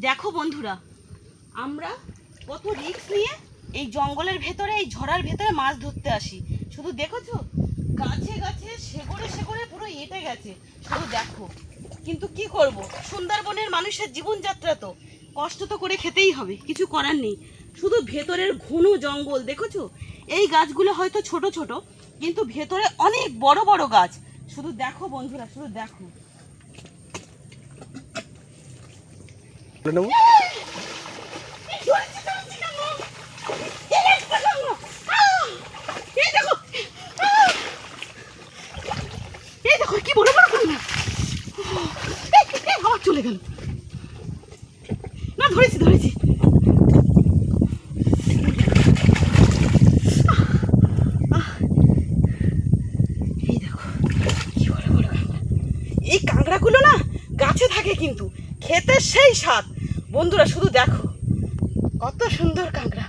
দেখো বন্ধুরা, আমরা কত রিস্ক নিয়ে এই জঙ্গলের ভেতরে, এই ঝড়ার ভেতরে মাছ ধরতে আসি। শুধু দেখেছো, গাছে গাছে শেকড়ে শেকড়ে পুরো এঁটে গেছে। শুধু দেখো, কিন্তু কি করব, সুন্দরবনের মানুষের জীবনযাত্রা তো কষ্ট তো করে খেতেই হবে, কিছু করার নেই। শুধু ভেতরের ঘন জঙ্গল দেখেছো, এই গাছগুলো হয়তো ছোট ছোট, কিন্তু ভেতরে অনেক বড় বড় গাছ। শুধু দেখো বন্ধুরা, শুধু দেখো। কি বড় বড় আবার চলে গেল। না, ধরেছি ধরেছি। এই দেখো কি বড় বড় কাঁকড়া। এই কাঁকড়াগুলো না গাছে থাকে, কিন্তু খেতে সেই স্বাদ। বন্ধুরা শুধু দেখো, কত সুন্দর কাঁকড়া।